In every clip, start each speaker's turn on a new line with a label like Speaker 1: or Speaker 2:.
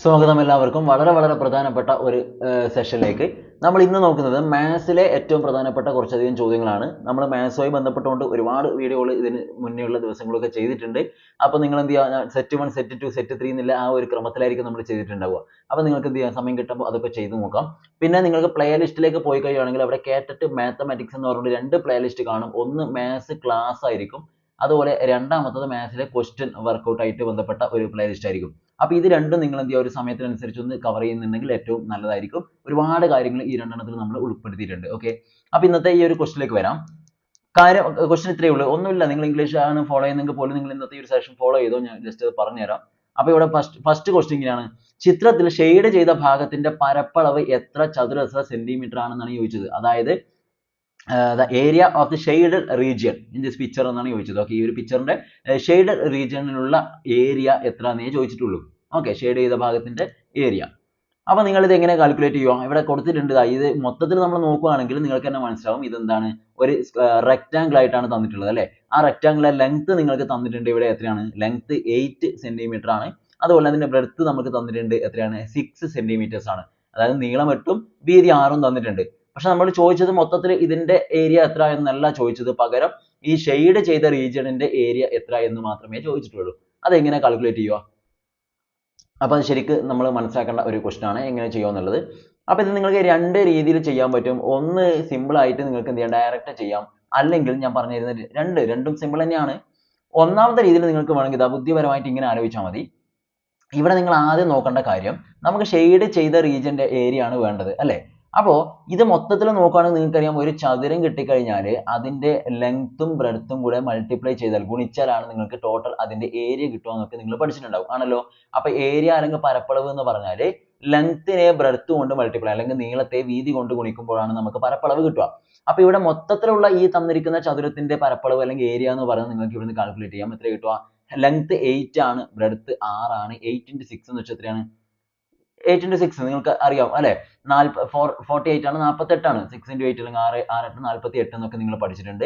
Speaker 1: സ്വാഗതം എല്ലാവർക്കും. വളരെ പ്രധാനപ്പെട്ട ഒരു സെഷനിലേക്ക്. നമ്മൾ ഇന്ന് നോക്കുന്നത് മാത്സിലെ ഏറ്റവും പ്രധാനപ്പെട്ട കുറച്ചധികം ചോദ്യങ്ങളാണ്. നമ്മൾ മാത്സുമായി ബന്ധപ്പെട്ടുകൊണ്ട് ഒരുപാട് വീഡിയോകൾ ഇതിന് മുന്നേയുള്ള ദിവസങ്ങളൊക്കെ ചെയ്തിട്ടുണ്ട്. അപ്പോൾ നിങ്ങൾ എന്ത് ചെയ്യുക, സെറ്റ് 1, സെറ്റ് 2, സെറ്റ് 3 എന്നുള്ള ആ ഒരു ക്രമത്തിലായിരിക്കും നമ്മൾ ചെയ്തിട്ടുണ്ടാവുക. അപ്പോൾ നിങ്ങൾക്ക് എന്ത് ചെയ്യാം, സമയം കിട്ടുമ്പോൾ അതൊക്കെ ചെയ്ത് നോക്കാം. പിന്നെ നിങ്ങൾക്ക് പ്ലേ ലിസ്റ്റിലേക്ക് പോയി കഴിയുകയാണെങ്കിൽ അവിടെ കേട്ടിട്ട് മാത്തമാറ്റിക്സ് എന്ന് പറഞ്ഞിട്ട് 2 പ്ലേ ലിസ്റ്റ് കാണും. ഒന്ന് മാത്സ് ക്ലാസ് ആയിരിക്കും, അതുപോലെ രണ്ടാമത്തത് മാത്സിലെ ക്വസ്റ്റ്യൻ വർക്കൗട്ട് ആയിട്ട് ബന്ധപ്പെട്ട ഒരു പ്ലേ ലിസ്റ്റ് ആയിരിക്കും. അപ്പോൾ ഇത് രണ്ടും നിങ്ങൾ എന്ത് ചെയ്യുക, ഒരു സമയത്തിനനുസരിച്ച് ഒന്ന് കവർ ചെയ്യുന്നുണ്ടെങ്കിൽ ഏറ്റവും നല്ലതായിരിക്കും. ഒരുപാട് കാര്യങ്ങൾ ഈ രണ്ടെണ്ണത്തിൽ നമ്മൾ ഉൾപ്പെടുത്തിയിട്ടുണ്ട്. ഓക്കെ, അപ്പോൾ ഇന്നത്തെ ഈ ഒരു ക്വസ്റ്റിലേക്ക് വരാം. കാര്യം ക്വസ്റ്റ്യൻ ഇത്രയേ ഉള്ളൂ, ഒന്നുമില്ല. നിങ്ങൾ ഇംഗ്ലീഷ് ആണ് ഫോളോ ചെയ്യുന്നെങ്കിൽ പോലും നിങ്ങൾ ഇന്നത്തെ ഈ ഒരു സെഷൻ ഫോളോ ചെയ്തോ, ഞാൻ ജസ്റ്റ് പറഞ്ഞുതരാം. അപ്പോൾ ഇവിടെ ഫസ്റ്റ് ക്വസ്റ്റ്യൻ ഇങ്ങനെയാണ്: ചിത്രത്തിൽ ഷെയ്ഡ് ചെയ്ത ഭാഗത്തിന്റെ പരപ്പളവ് എത്ര ചതുരശ്ര സെന്റിമീറ്റർ ആണെന്നാണ് ചോദിച്ചത്. അതായത് the area of the shaded region in this picture എന്നാണ് ചോദിച്ചത്. ഓക്കെ, ഈ ഒരു പിക്ചറിന്റെ ഷെയ്ഡഡ് റീജിയനിലുള്ള ഏരിയ എത്രയാണെന്നേ ചോദിച്ചിട്ടുള്ളൂ. ഓക്കെ, ഷെയ്ഡ് ചെയ്ത ഭാഗത്തിന്റെ ഏരിയ. അപ്പോൾ നിങ്ങൾ ഇത് എങ്ങനെ കാൽക്കുലേറ്റ് ചെയ്യുക? ഇവിടെ കൊടുത്തിട്ടുണ്ട്. ഇത് മൊത്തത്തിൽ നമ്മൾ നോക്കുകയാണെങ്കിൽ നിങ്ങൾക്ക് തന്നെ മനസ്സിലാവും ഇതെന്താണ്, ഒരു റെക്റ്റാങ്കിൾ ആയിട്ടാണ് തന്നിട്ടുള്ളത് അല്ലേ. ആ റെക്റ്റാങ്കിളിലെ ലെങ്ത് നിങ്ങൾക്ക് തന്നിട്ടുണ്ട്. ഇവിടെ എത്രയാണ്? ലെങ്ത് 8 സെന്റിമീറ്റർ ആണ്. അതുപോലെ അതിന്റെ ബ്രെഡ്ത്ത് നമുക്ക് തന്നിട്ടുണ്ട്. എത്രയാണ്? 6 സെന്റിമീറ്റേഴ്സ് ആണ്. അതായത് നീളം 8ഉം വീതി 6ഉം തന്നിട്ടുണ്ട്. പക്ഷെ നമ്മൾ ചോദിച്ചത് മൊത്തത്തിൽ ഇതിന്റെ ഏരിയ എത്ര എന്നല്ല ചോദിച്ചത്, പകരം ഈ ഷെയ്ഡ് ചെയ്ത റീജിയണിന്റെ ഏരിയ എത്ര എന്ന് മാത്രമേ ചോദിച്ചിട്ടുള്ളൂ. അതെങ്ങനെ കാൽക്കുലേറ്റ് ചെയ്യുക? അപ്പോൾ അത് ശരിക്ക് നമ്മൾ മനസ്സിലാക്കേണ്ട ഒരു ക്വസ്റ്റ്യൻ ആണ്, എങ്ങനെ ചെയ്യുക എന്നുള്ളത്. അപ്പോൾ ഇത് നിങ്ങൾക്ക് രണ്ട് രീതിയിൽ ചെയ്യാൻ പറ്റും. ഒന്ന് സിമ്പിൾ ആയിട്ട് നിങ്ങൾക്ക് എന്ത് ചെയ്യാം, ഡയറക്റ്റ് ചെയ്യാം. അല്ലെങ്കിൽ ഞാൻ പറഞ്ഞു തരുന്നത് രണ്ടും സിമ്പിൾ തന്നെയാണ്. ഒന്നാമത്തെ രീതിയിൽ നിങ്ങൾക്ക് വേണമെങ്കിൽ ഇതാ ബുദ്ധിപരമായിട്ട് ഇങ്ങനെ ആലോചിച്ചാൽ മതി. ഇവിടെ നിങ്ങൾ ആദ്യം നോക്കേണ്ട കാര്യം, നമുക്ക് ഷെയ്ഡ് ചെയ്ത റീജിയന്റെ ഏരിയ ആണ് വേണ്ടത് അല്ലേ. അപ്പോൾ ഇത് മൊത്തത്തിൽ നോക്കുകയാണെങ്കിൽ നിങ്ങൾക്കറിയാം, ഒരു ചതുരം കിട്ടിക്കഴിഞ്ഞാൽ അതിന്റെ ലെങ്ത്തും ബ്രെഡ്ത്തും കൂടെ മൾട്ടിപ്ലൈ ചെയ്താൽ, ഗുണിച്ചാലാണ് നിങ്ങൾക്ക് ടോട്ടൽ അതിന്റെ ഏരിയ കിട്ടുക എന്നൊക്കെ നിങ്ങൾ പഠിച്ചിട്ടുണ്ടാവും ആണല്ലോ. അപ്പോൾ ഏരിയ അല്ലെങ്കിൽ പരപ്പളവ് എന്ന് പറഞ്ഞാൽ ലെങ്ത്തിനെ ബ്രെഡ്ത്ത് കൊണ്ട് മൾട്ടിപ്ലൈ, അല്ലെങ്കിൽ നീളത്തെ വീതി കൊണ്ട് ഗുണിക്കുമ്പോഴാണ് നമുക്ക് പരപ്പളവ് കിട്ടുക. അപ്പോൾ ഇവിടെ മൊത്തത്തിലുള്ള ഈ തന്നിരിക്കുന്ന ചതുരത്തിന്റെ പരപ്പളവ് അല്ലെങ്കിൽ ഏരിയ എന്ന് പറയുന്നത് നിങ്ങൾക്ക് ഇവിടുന്ന് കാൽക്കുലേറ്റ് ചെയ്യാം. എത്ര കിട്ടുക? ലെങ്ത് 8 ആണ്, ബ്രെഡ്ത്ത് 6 ആണ്. 8 into 6 എന്ന് വെച്ചാൽ എത്രയാണ്? 8 into 6 നിങ്ങൾക്ക് അറിയാം അല്ലെ, 48 ആണ്, 48 ആണ്. 6 into 8 അല്ലെങ്കിൽ 6 8 48 എന്നൊക്കെ നിങ്ങൾ പഠിച്ചിട്ടുണ്ട്.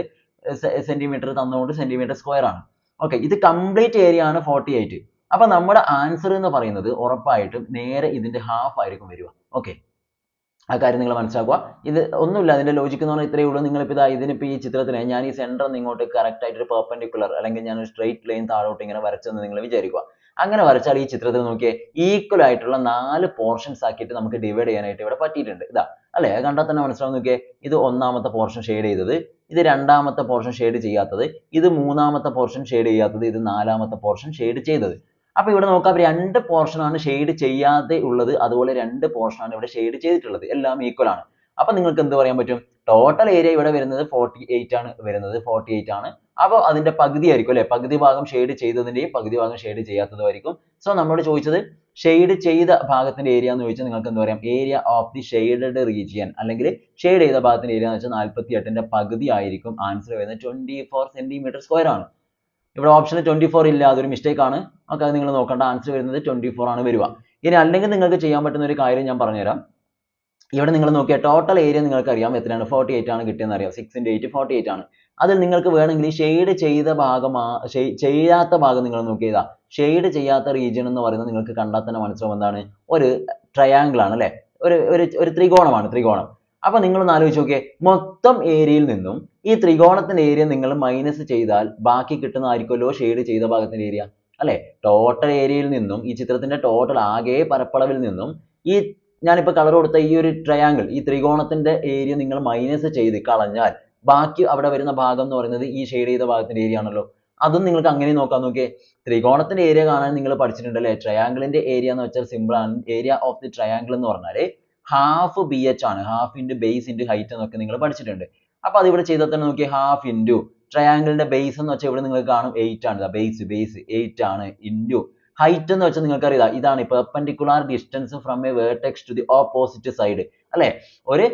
Speaker 1: സെന്റിമീറ്റർ തന്നുകൊണ്ട് സെന്റിമീറ്റർ സ്ക്വയർ ആണ്. ഓക്കെ, ഇത് കംപ്ലീറ്റ് ഏരിയ ആണ് 48. അപ്പൊ നമ്മുടെ ആൻസർ എന്ന് പറയുന്നത് ഉറപ്പായിട്ടും നേരെ ഇതിന്റെ ഹാഫ് ആയിരിക്കും വരിക. ഓക്കെ, ആ കാര്യം നിങ്ങൾ മനസ്സിലാക്കുക. ഇത് ഒന്നുമില്ല, അതിന്റെ ലോജിക്ക് എന്ന് പറഞ്ഞാൽ ഇത്രയേ ഉള്ളൂ. നിങ്ങളിപ്പോൾ ഇതാ ഇതിനിപ്പോൾ ഈ ചിത്രത്തിന് ഞാൻ ഈ സെന്ററിൽ നിന്ന് ഇങ്ങോട്ട് കറക്റ്റ് ആയിട്ട് ഒരു പെർപെൻഡിക്കുലർ അല്ലെങ്കിൽ ഞാൻ ഒരു സ്ട്രെയിറ്റ് ലൈൻ താഴോട്ട് ഇങ്ങനെ വരച്ചെന്ന് നിങ്ങൾ വിചാരിക്കുക. അങ്ങനെ വരച്ചാൽ ഈ ചിത്രത്തിൽ നോക്കിയേ, ഈക്വൽ ആയിട്ടുള്ള 4 പോർഷൻസ് ആക്കിയിട്ട് നമുക്ക് ഡിവൈഡ് ചെയ്യാനായിട്ട് ഇവിടെ പറ്റിയിട്ടുണ്ട്. ഇതാ അല്ലെ, കണ്ടാൽ തന്നെ മനസ്സിലാവും. നോക്കിയേ, ഇത് ഒന്നാമത്തെ പോർഷൻ ഷെയ്ഡ് ചെയ്തത്, ഇത് രണ്ടാമത്തെ പോർഷൻ ഷെയ്ഡ് ചെയ്യാത്തത്, ഇത് മൂന്നാമത്തെ പോർഷൻ ഷെയ്ഡ് ചെയ്യാത്തത്, ഇത് നാലാമത്തെ പോർഷൻ ഷെയ്ഡ് ചെയ്തത്. അപ്പോൾ ഇവിടെ നോക്കാം, 2 പോർഷൻ ആണ് ഷെയ്ഡ് ചെയ്യാതെ ഉള്ളത്, അതുപോലെ 2 പോർഷൻ ആണ് ഇവിടെ ഷെയ്ഡ് ചെയ്തിട്ടുള്ളത്. എല്ലാം ഈക്വൽ ആണ്. അപ്പോൾ നിങ്ങൾക്ക് എന്ത് പറയാൻ പറ്റും? ടോട്ടൽ ഏരിയ ഇവിടെ വരുന്നത് 48 ആണ് വരുന്നത്, 48 ആണ്. അപ്പോൾ അതിന്റെ പകുതി ആയിരിക്കും അല്ലെ, പകുതി ഭാഗം ഷെയ്ഡ് ചെയ്തതിന്റെയും പകുതി ഭാഗം ഷെയ്ഡ് ചെയ്യാത്തതും ആയിരിക്കും. സോ നമ്മളോട് ചോദിച്ചത് ഷെയ്ഡ് ചെയ്ത ഭാഗത്തിന്റെ ഏരിയ എന്ന് ചോദിച്ചാൽ നിങ്ങൾക്ക് എന്ത് പറയാം? Area of the shaded region, അല്ലെങ്കിൽ ഷെയ്ഡ് ചെയ്ത ഭാഗത്തിന്റെ ഏരിയ എന്ന് വെച്ചാൽ 48ന്റെ പകുതി ആയിരിക്കും. ആൻസർ വരുന്നത് 24 സെന്റിമീറ്റർ സ്ക്വയർ ആണ്. ഇവിടെ ഓപ്ഷനിൽ 24 ഇല്ല, അതൊരു മിസ്റ്റേക്ക് ആണ്. ഓക്കെ, അത് നിങ്ങൾ നോക്കേണ്ട. ആൻസർ വരുന്നത് 24 ആണ് വരിക. ഇനി അല്ലെങ്കിൽ നിങ്ങൾക്ക് ചെയ്യാൻ പറ്റുന്ന ഒരു കാര്യം ഞാൻ പറഞ്ഞുതരാം. ഇവിടെ നിങ്ങൾ നോക്കിയാൽ ടോട്ടൽ ഏരിയ നിങ്ങൾക്ക് അറിയാം എത്രയാണ്, 48 ആണ് കിട്ടിയെന്ന് അറിയാം. 6 into 8 48 ആണ്. അതിൽ നിങ്ങൾക്ക് വേണമെങ്കിൽ ഷെയ്ഡ് ചെയ്ത ഭാഗം, ചെയ്യാത്ത ഭാഗം നിങ്ങൾ നോക്കിയതാ. ഷെയ്ഡ് ചെയ്യാത്ത റീജിയൻ എന്ന് പറയുന്നത് നിങ്ങൾക്ക് കണ്ടാൽ തന്നെ മനസ്സിലാവും എന്താണ്, ഒരു ട്രയാങ്കിൾ ആണ് അല്ലെ, ഒരു ത്രികോണമാണ്, ത്രികോണം. അപ്പൊ നിങ്ങൾ ഒന്ന് ആലോചിച്ച് നോക്കിയേ, മൊത്തം ഏരിയയിൽ നിന്നും ഈ ത്രികോണത്തിന്റെ ഏരിയ നിങ്ങൾ മൈനസ് ചെയ്താൽ ബാക്കി കിട്ടുന്നതായിരിക്കുമല്ലോ ഷെയ്ഡ് ചെയ്ത ഭാഗത്തിന്റെ ഏരിയ അല്ലെ. ടോട്ടൽ ഏരിയയിൽ നിന്നും ഈ ചിത്രത്തിന്റെ ടോട്ടൽ ആകെ പരപ്പളവിൽ നിന്നും ഈ ഞാനിപ്പോൾ കളർ കൊടുത്ത ഈ ഒരു ട്രയാങ്കിൾ, ഈ ത്രികോണത്തിന്റെ ഏരിയ നിങ്ങൾ മൈനസ് ചെയ്ത് കളഞ്ഞാൽ ബാക്കി അവിടെ വരുന്ന ഭാഗം എന്ന് പറയുന്നത് ഈ ഷെയ്ഡ് ചെയ്ത ഭാഗത്തിന്റെ ഏരിയ ആണല്ലോ. അതും നിങ്ങൾക്ക് അങ്ങനെ നോക്കാൻ നോക്കിയേ. ത്രികോണത്തിന്റെ ഏരിയ കാണാൻ നിങ്ങൾ പഠിച്ചിട്ടുണ്ട് അല്ലേ. ട്രയാങ്കിളിന്റെ ഏരിയ എന്ന് വെച്ചാൽ സിമ്പിൾ ആണ്. ഏരിയ ഓഫ് ദി ട്രയാങ്കിൾ എന്ന് പറഞ്ഞാൽ ഹാഫ് BH ആണ്, half into base into height എന്നൊക്കെ നിങ്ങൾ പഠിച്ചിട്ടുണ്ട്. അപ്പൊ അത് ഇവിടെ ചെയ്താൽ തന്നെ നോക്കിയേ, ഹാഫ് ഇൻറ്റു ട്രയാങ്കിളിന്റെ ബേസ് എന്ന് വെച്ചാൽ ഇവിടെ നിങ്ങൾക്ക് കാണും 8 ആണ്, ബേസ് 8 ആണ്, ഇൻറ്റു ഹൈറ്റ് എന്ന് വെച്ചാൽ നിങ്ങൾക്ക് അറിയാം ഇതാണ്, perpendicular distance from a vertex to the opposite side അല്ലെ. ഒരു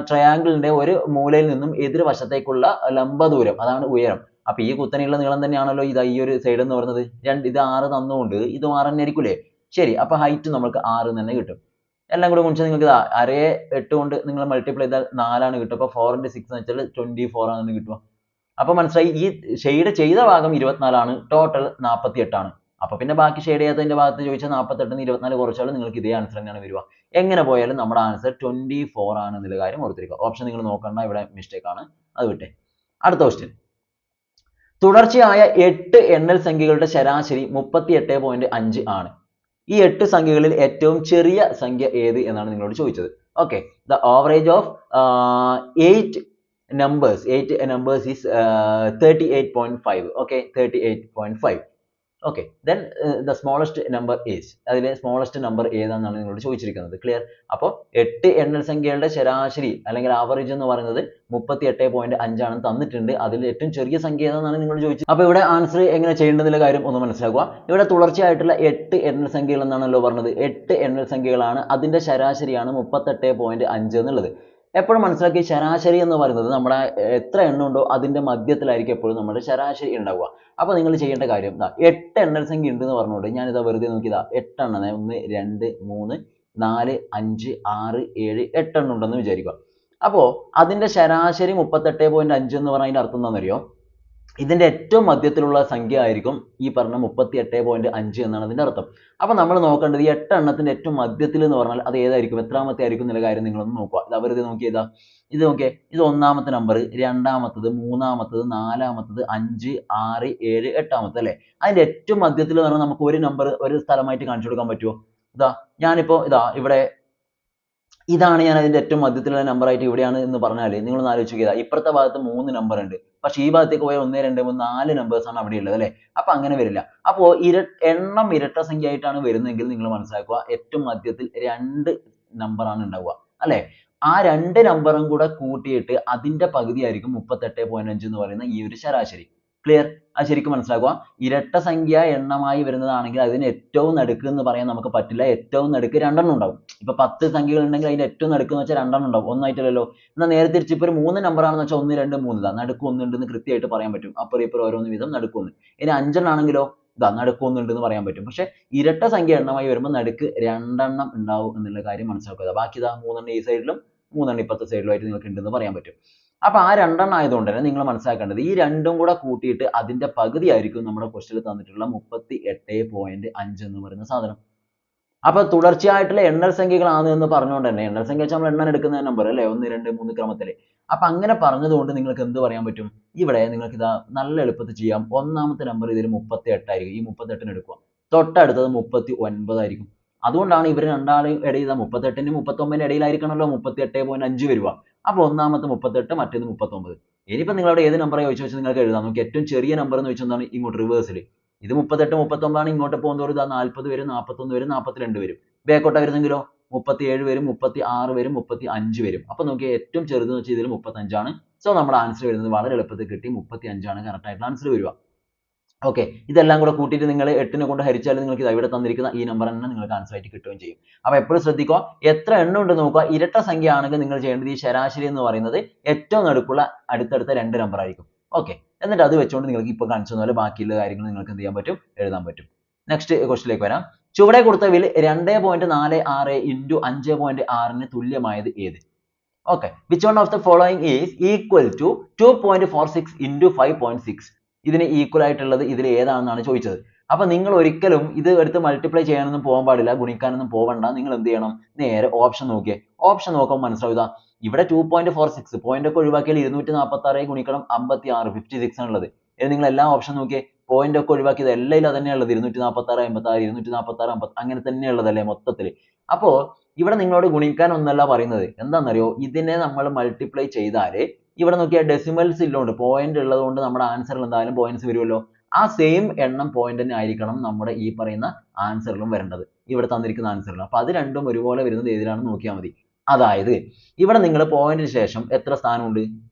Speaker 1: ട്രയാങ്കിളിന്റെ ഒരു മൂലയിൽ നിന്നും എതിർവശത്തേക്കുള്ള ലംബ ദൂരം, അതാണ് ഉയരം. അപ്പൊ ഈ കുത്തനെയുള്ള നീളം തന്നെയാണല്ലോ ഇതാ ഈ ഒരു സൈഡ് എന്ന് പറയുന്നത്. ഇത് 6 തന്നുകൊണ്ട് ഇത് 6 തന്നെ ആയിരിക്കൂലേ. ശരി, അപ്പൊ ഹൈറ്റ് നമുക്ക് 6 തന്നെ കിട്ടും. എല്ലാം കൂടെ ഗുണിച്ചാൽ നിങ്ങൾക്ക് അരയെ 8 കൊണ്ട് നിങ്ങൾ മൾട്ടിപ്ലൈ ചെയ്താൽ 4 ആണ് കിട്ടുക. അപ്പൊ 4 into 6 എന്ന് വെച്ചാൽ 24 ആണ് കിട്ടുക. അപ്പൊ മനസ്സിലായി, ഈ ഷെയ്ഡ് ചെയ്ത ഭാഗം 24 ആണ്, ടോട്ടൽ 48 ആണ്. അപ്പോൾ പിന്നെ ബാക്കി ഷെയ്ഡ് ചെയ്യാത്തതിന്റെ ഭാഗത്ത് ചോദിച്ചാൽ 48 24 കുറച്ചാൽ നിങ്ങൾക്ക് ഇതേ ആൻസർ തന്നെയാണ് വരിക. എങ്ങനെ പോയാലും നമ്മുടെ ആൻസർ 24 ആണ് എന്നുള്ള കാര്യം ഓർത്തിരിക്കുക. ഓപ്ഷൻ നിങ്ങൾ നോക്കണ്ട, ഇവിടെ മിസ്റ്റേക്ക് ആണ്, അത് വിട്ടെ. അടുത്ത ക്വസ്റ്റ്യൻ, തുടർച്ചയായ 8 എണ്ണൽ സംഖ്യകളുടെ ശരാശരി 38.5 ആണ്. ഈ 8 സംഖ്യകളിൽ ഏറ്റവും ചെറിയ സംഖ്യ ഏത് എന്നാണ് നിങ്ങളോട് ചോദിച്ചത്. Okay, the average of 8 numbers is 38.5. okay, 38.5. okay, then the smallest number is, അതിലെ smallest number ഏതാണെന്നാണ് നിങ്ങളോട് ചോദിച്ചിരിക്കുന്നത്. ക്ലിയർ? അപ്പോൾ 8 എണ്ണൽ സംഖ്യകളുടെ ശരാശരി അല്ലെങ്കിൽ ആവറേജ് എന്ന് പറയുന്നത് 38.5 ആണ് തന്നിട്ടുണ്ട്. അതിൽ ഏറ്റവും ചെറിയ സംഖ്യ ഏതാണെന്നാണ് നിങ്ങളോട് ചോദിച്ചത്. അപ്പോൾ ഇവിടെ ആൻസർ എങ്ങനെ ചെയ്യേണ്ടതിന്റെ കാര്യം ഒന്ന് മനസ്സിലാക്കുക. ഇവിടെ തുടർച്ചയായിട്ടുള്ള 8 എണ്ണൽ സംഖ്യകൾ എന്നാണല്ലോ പറഞ്ഞത്. 8 എണ്ണൽ സംഖ്യകളാണ്, അതിന്റെ ശരാശരിയാണ് 38.5 എന്നുള്ളത്. എപ്പോഴും മനസ്സിലാക്കി, ശരാശരി എന്ന് പറയുന്നത് നമ്മുടെ എത്ര എണ്ണം ഉണ്ടോ അതിന്റെ മധ്യത്തിലായിരിക്കും എപ്പോഴും നമ്മുടെ ശരാശരി ഉണ്ടാവുക. അപ്പോൾ നിങ്ങൾ ചെയ്യേണ്ട കാര്യം, 8 എണ്ണൽ സംഖ്യ ഉണ്ടെന്ന് പറഞ്ഞുകൊണ്ട് ഞാനിതാ വെറുതെ നോക്കിയതാ 8 എണ്ണം, 1 2 3 4 5 6 7 8 എണ്ണം ഉണ്ടെന്ന് വിചാരിക്കുക. അപ്പോൾ അതിന്റെ ശരാശരി 38.5 എന്ന് പറഞ്ഞാൽ അതിന്റെ അർത്ഥം എന്താണെന്നറിയോ? ഇതിന്റെ ഏറ്റവും മധ്യത്തിലുള്ള സംഖ്യ ആയിരിക്കും ഈ പറഞ്ഞ 38.5 എന്നാണ് അതിന്റെ അർത്ഥം. അപ്പോൾ നമ്മൾ നോക്കേണ്ടത് ഈ 8 എണ്ണത്തിന്റെ ഏറ്റവും മധ്യത്തിൽ എന്ന് പറഞ്ഞാൽ അത് ഏതായിരിക്കും, എത്രാമത്തെ ആയിരിക്കും എന്നുള്ള കാര്യം നിങ്ങളൊന്ന് നോക്കുക. ഇതാ വെറുതെ നോക്കിയതാ, ഇത് നോക്കിയേ, ഇത് ഒന്നാമത്തെ നമ്പർ, രണ്ടാമത്തത്, മൂന്നാമത്തത്, നാലാമത്തത്, 5 6 7 8ആമത്തെ അല്ലേ? അതിന്റെ ഏറ്റവും മധ്യത്തിൽ എന്ന് പറഞ്ഞാൽ നമുക്ക് ഒരു നമ്പർ ഒരു സ്ഥലമായിട്ട് കാണിച്ചു കൊടുക്കാൻ പറ്റുമോ? ഇതാ ഞാനിപ്പോ ഇവിടെ ഇതാണ് ഞാൻ അതിന്റെ ഏറ്റവും മധ്യത്തിലുള്ള നമ്പർ ആയിട്ട് ഇവിടെയാണ് എന്ന് പറഞ്ഞാൽ നിങ്ങൾ ഒന്ന് ആലോചിച്ച് നോക്കിയതാ, ഇപ്പുറത്തെ ഭാഗത്ത് 3 നമ്പർ ഉണ്ട്, പക്ഷെ ഈ ഭാഗത്തേക്ക് പോയാൽ 1 2 3 4 നമ്പേഴ്സ് ആണ് അവിടെ ഉള്ളത് അല്ലേ? അപ്പൊ അങ്ങനെ വരില്ല. അപ്പോൾ എണ്ണം ഇരട്ട സംഖ്യ ആയിട്ടാണ് വരുന്നതെങ്കിൽ നിങ്ങൾ മനസ്സിലാക്കുക ഏറ്റവും മധ്യത്തിൽ 2 നമ്പർ ആണ് ഉണ്ടാവുക അല്ലെ? ആ 2 നമ്പറും കൂടെ കൂട്ടിയിട്ട് അതിന്റെ പകുതിയായിരിക്കും 38.5 എന്ന് പറയുന്ന ഈ ഒരു ശരാശരി. ക്ലിയർ? അത് ശരിക്കും മനസ്സിലാക്കുക. ഇരട്ട സംഖ്യ എണ്ണമായി വരുന്നതാണെങ്കിൽ അതിന് ഏറ്റവും നടുക്ക് എന്ന് പറയാൻ നമുക്ക് പറ്റില്ല. ഏറ്റവും നടുക്ക് 2 എണ്ണം ഉണ്ടാവും. ഇപ്പൊ 10 സംഖ്യകൾ ഉണ്ടെങ്കിൽ അതിന്റെ ഏറ്റവും നടുക്ക് എന്ന് വെച്ചാൽ 2 എണ്ണം ഉണ്ടാവും, ഒന്നായിട്ടല്ലല്ലോ. എന്നാൽ നേരെ തിരിച്ച് ഇപ്പൊ ഒരു 3 നമ്പർ ആണെന്ന് വെച്ചാൽ 1 2 3 നടുക്ക് 1 ഉണ്ടെന്ന് കൃത്യമായിട്ട് പറയാൻ പറ്റും. അപ്പുറം ഇപ്പുറം ഓരോന്ന് വീതം നടുക്ക് 1. ഇനി 5 എണ്ണം ആണെങ്കിലോ നടുക്ക് 1 ഉണ്ടെന്ന് പറയാൻ പറ്റും. പക്ഷെ ഇരട്ട സംഖ്യ എണ്ണമായി വരുമ്പോൾ നടുക്ക് 2 എണ്ണം ഉണ്ടാവും എന്നുള്ള കാര്യം മനസ്സിലാക്കുക. ബാക്കി 3 എണ്ണം ഈ സൈഡിലും 3 എണ്ണം ഇപ്പുറത്തെ സൈഡിലുമായിട്ട് നിങ്ങൾക്ക് ഉണ്ടെന്ന് പറയാൻ പറ്റും. അപ്പൊ ആ 2 എണ്ണം ആയതുകൊണ്ട് തന്നെ നിങ്ങൾ മനസ്സിലാക്കേണ്ടത് ഈ രണ്ടും കൂടെ കൂട്ടിയിട്ട് അതിന്റെ പകുതി ആയിരിക്കും നമ്മുടെ ക്വസ്റ്റ്യനിൽ തന്നിട്ടുള്ള 38.5 എന്ന് പറയുന്ന സാധനം. അപ്പൊ തുടർച്ചയായിട്ടുള്ള എണ്ണൽ സംഖ്യകളാണ് എന്ന് പറഞ്ഞുകൊണ്ട് തന്നെ, എണ്ണൽ സംഖ്യ വെച്ചാൽ നമ്മൾ എണ്ണൽ എടുക്കുന്ന നമ്പർ അല്ലേ, 1 2 3 ക്രമത്തില്. അപ്പൊ അങ്ങനെ പറഞ്ഞതുകൊണ്ട് നിങ്ങൾക്ക് എന്ത് പറയാൻ പറ്റും? ഇവിടെ നിങ്ങൾക്ക് ഇതാ നല്ല എളുപ്പത്തിൽ ചെയ്യാം. ഒന്നാമത്തെ നമ്പർ ഇതിൽ 38 ആയിരിക്കും, ഈ 38 എടുക്കുക. തൊട്ടടുത്തത് 39 ആയിരിക്കും. അതുകൊണ്ടാണ് ഇവർ രണ്ടാളെയും ഇടയിൽ 38നും 39നും ഇടയിലായിരിക്കണമല്ലോ 38.5 വരിക. അപ്പൊ ഒന്നാമത്തെ 38, മറ്റേത് 39. ഇനിയിപ്പോ നിങ്ങളവിടെ ഏത് നമ്പർ ചോദിച്ചാൽ നിങ്ങൾക്ക് എഴുതാം. നമുക്ക് ഏറ്റവും ചെറിയ നമ്പർ എന്ന് വെച്ചാൽ എന്താണ്? ഇങ്ങോട്ട് റിവേഴ്സിൽ. ഇത് 38 39 ആണ്, ഇങ്ങോട്ട് പോകുന്നതോറും ഇതാ 40 വരും, 41 വരും, 42 വരും. ബാക്കോട്ട് വരുന്നെങ്കിലോ 37 വരും, 36 വരും, 35 വരും. അപ്പൊ നോക്കിയാൽ ഏറ്റവും ചെറുതെന്ന് വെച്ചാൽ ഇതിൽ 35 ആണ്. സോ നമ്മുടെ ആൻസർ വരുന്നത് വളരെ എളുപ്പത്തിൽ കിട്ടി, 35 ആണ് കറക്റ്റ് ആയിട്ടുള്ള ആൻസർ വരിക. ഓക്കെ, ഇതെല്ലാം കൂടെ കൂട്ടിയിട്ട് നിങ്ങൾ 8നെ കൊണ്ട് ഹരിച്ചാൽ നിങ്ങൾക്ക് ഇവിടെ തന്നിരിക്കുന്ന ഈ നമ്പർ തന്നെ നിങ്ങൾക്ക് ആൻസർ ആയിട്ട് കിട്ടുകയും ചെയ്യും. അപ്പൊ എപ്പോഴും ശ്രദ്ധിക്കുക, എത്ര എണ്ണം ഉണ്ട് നോക്കുക. ഇരട്ട സംഖ്യ ആണെങ്കിൽ നിങ്ങൾ ചെയ്യേണ്ടത് ഈ ശരാശരി എന്ന് പറയുന്നത് ഏറ്റവും നടുക്കുള്ള അടുത്തടുത്ത 2 നമ്പർ ആയിരിക്കും. ഓക്കെ, എന്നിട്ട് അത് വെച്ചുകൊണ്ട് നിങ്ങൾക്ക് ഇപ്പോൾ കാണിച്ച പോലെ ബാക്കിയുള്ള കാര്യങ്ങൾ നിങ്ങൾക്ക് എന്ത് ചെയ്യാൻ പറ്റും? എഴുതാൻ പറ്റും. നെക്സ്റ്റ് ക്വസ്റ്റിലേക്ക് വരാം. ചുവടെ കൊടുത്തവയിൽ 2.46 into 5.6 തുല്യമായത് ഏത്? Okay, which one of the following is equal to 2.46 into 5.6? ഇതിന് ഈക്വൽ ആയിട്ടുള്ളത് ഇതിൽ ഏതാണെന്നാണ് ചോദിച്ചത്. അപ്പൊ നിങ്ങൾ ഒരിക്കലും ഇത് എടുത്ത് മൾട്ടിപ്ലൈ ചെയ്യാനൊന്നും പോകാൻ പാടില്ല, ഗുണിക്കാനൊന്നും പോകണ്ട. നിങ്ങൾ എന്ത് ചെയ്യണം? നേരെ ഓപ്ഷൻ നോക്കിയേ. ഓപ്ഷൻ നോക്കുമ്പോൾ മനസ്സിലാവുക, ഇവിടെ 2.46 പോയിന്റ് ഒക്കെ ഒഴിവാക്കിയാൽ 246 ഗുണിക്കണം 56 56 ആണുള്ളത്. ഇത് നിങ്ങൾ എല്ലാ ഓപ്ഷൻ നോക്കിയേ, പോയിന്റ് ഒക്കെ ഒഴിവാക്കിയത് എല്ലാം അത് തന്നെയുള്ളത്. 246 56 246 50 അങ്ങനെ തന്നെയുള്ളതല്ലേ മൊത്തത്തിൽ. അപ്പോ ഇവിടെ നിങ്ങളോട് ഗുണിക്കാൻ ഒന്നല്ല പറയുന്നത്, എന്താണെന്നറിയോ? ഇതിനെ നമ്മൾ മൾട്ടിപ്ലൈ ചെയ്താലേ ഇവിടെ നോക്കിയാൽ ഡെസിമൽസ് ഇല്ലോണ്ട് പോയിന്റ് ഉള്ളത് കൊണ്ട് നമ്മുടെ ആൻസറിൽ എന്തായാലും പോയിന്റ്സ് വരുമല്ലോ. ആ സെയിം എണ്ണം പോയിന്റ് തന്നെ ആയിരിക്കണം നമ്മുടെ ഈ പറയുന്ന ആൻസറിലും വരേണ്ടത്, ഇവിടെ തന്നിരിക്കുന്ന ആൻസറിലും. അപ്പൊ അത് രണ്ടും ഒരുപോലെ വരുന്നത് ഏതിലാണെന്ന് നോക്കിയാൽ മതി. അതായത് ഇവിടെ നിങ്ങൾ പോയിന്റിന് ശേഷം എത്ര സ്ഥാനമുണ്ട്,